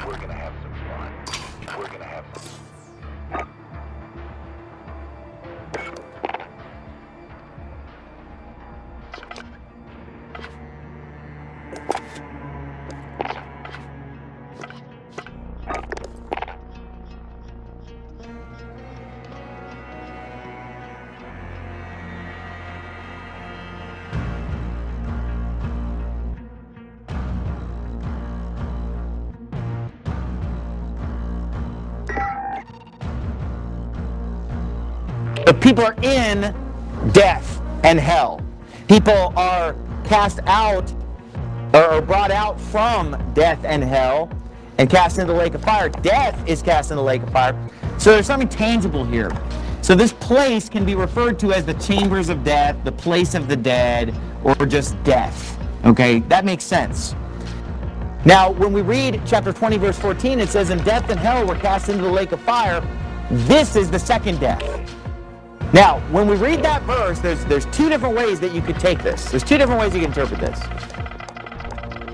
We're gonna have some fun. We're gonna have some. But people are in death and hell. People are cast out or brought out from death and hell and cast into the lake of fire. Death is cast in the lake of fire. So there's something tangible here. So this place can be referred to as the chambers of death, the place of the dead, or just death. Okay, that makes sense. Now, when we read chapter 20, verse 14, it says, "And death and hell were cast into the lake of fire." This is the second death. Now, when we read that verse, there's two different ways that you could take this. There's two different ways you can interpret this.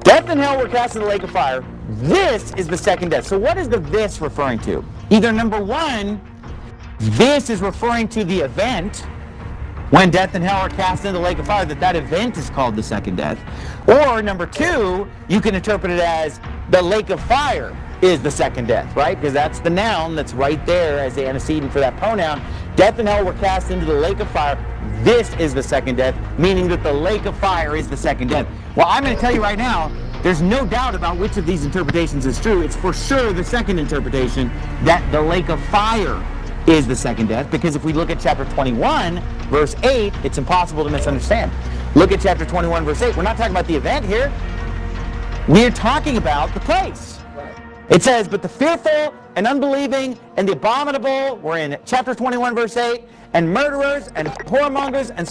Death and hell were cast in the lake of fire. This is the second death. So what is the this referring to? Either number one, this is referring to the event when death and hell are cast into the lake of fire, that event is called the second death. Or number two, you can interpret it as the lake of fire is the second death, right? Because that's the noun that's right there as the antecedent for that pronoun. Death and hell were cast into the lake of fire. This is the second death, meaning that the lake of fire is the second death. Well, I'm going to tell you right now, there's no doubt about which of these interpretations is true. It's for sure the second interpretation, that the lake of fire is the second death, because if we look at chapter 21, verse 8, it's impossible to misunderstand. Look at chapter 21, verse 8. We're not talking about the event here. We're talking about the place. It says, "But the fearful and unbelieving and the abominable," we're in chapter 21, verse 8, "and murderers and whoremongers and..."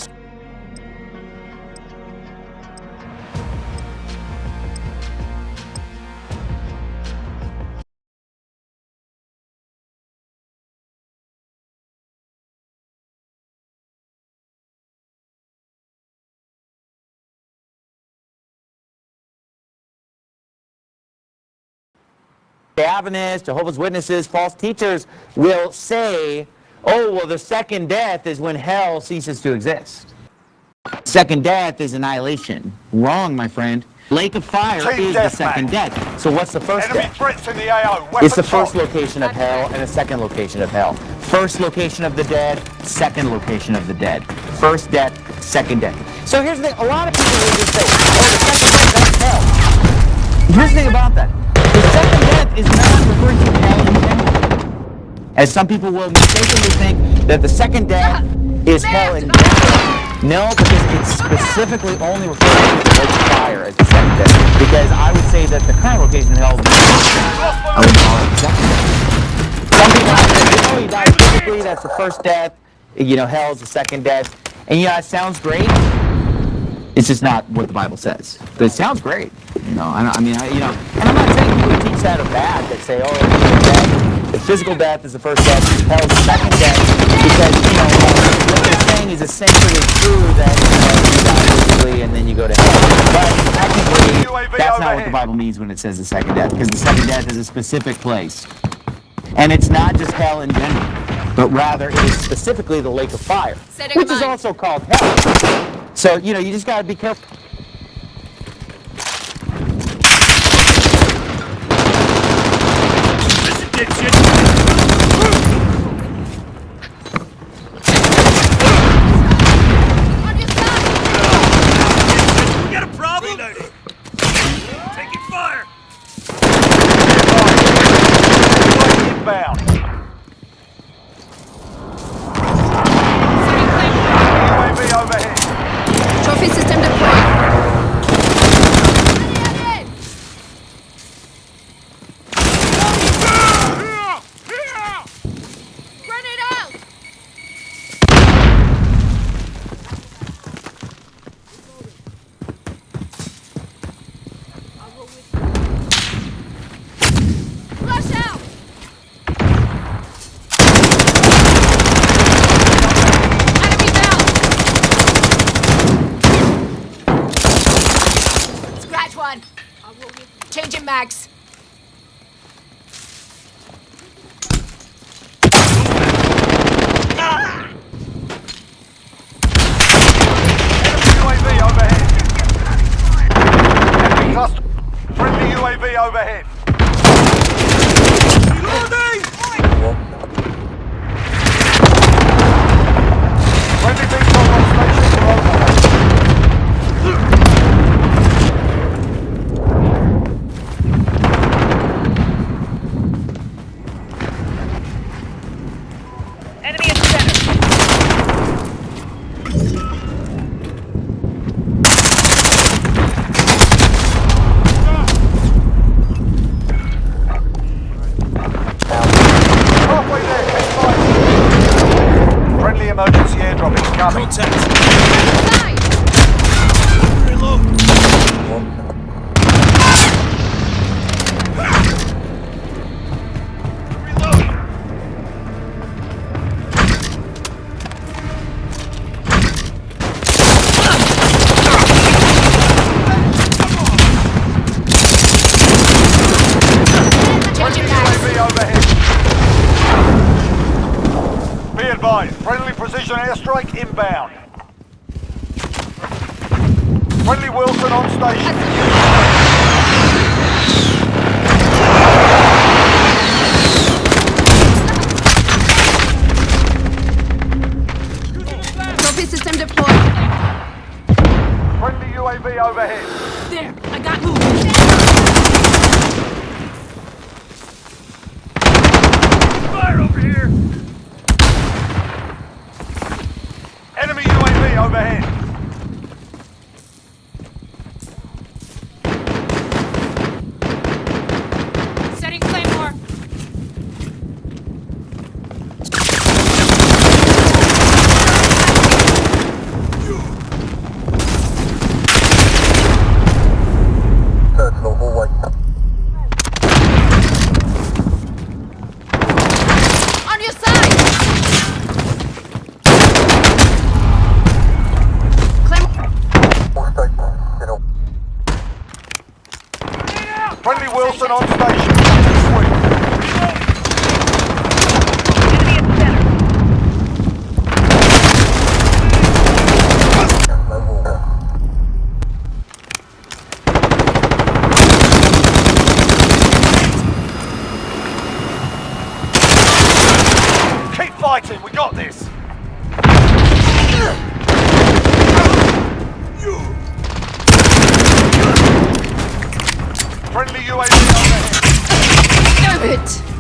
Adventists, Jehovah's Witnesses, false teachers will say, oh, well, the second death is when hell ceases to exist. Second death is annihilation. Wrong, my friend. Lake of fire is the second death. So what's the first death? It's the first location of hell and the second location of hell. First location of the dead, second location of the dead. First death, second death. So here's the thing. A lot of people will just say, oh, the second death, that's hell. Here's the thing about that. The second death is not referring to hell in general. As some people will mistakenly think that the second death is hell in general. No, because it's specifically only referring to the lake of fire as the second death. Because I would say that the current location of hell is I would call it the second death. Some people have said, oh, he died physically, that's the first death. You know, hell is the second death. And yeah, it sounds great. It's just not what the Bible says. But it sounds great. You know, and I'm not saying people who teach that are bad, that say, oh, the physical death is the first death, hell is the second death, because, what they're saying is essentially true that, you die physically and then you go to hell. But technically, that's not what the Bible means when it says the second death, because the second death is a specific place. And it's not just hell in general, but rather it is specifically the lake of fire, which is also called hell. So, you just got to be careful. Changing mags. overhead. Friendly VTOL on station for overhead. Enemy in center. Halfway there, keep fighting. Friendly emergency airdrop is coming. UAV overhead. Be advised, friendly precision airstrike inbound. Friendly Wilson on station. Trophy system deployed. Friendly UAV overhead. There, I got movement. Fire over here! Enemy UAV overhead. Setting Claymore. Personal hallway. On your side! Claymore. All station. Signal. Friendly Wilson on station. Sweet. Enemy in center. No water. Keep fighting, we got this. Friendly UAV overhead. Damn it!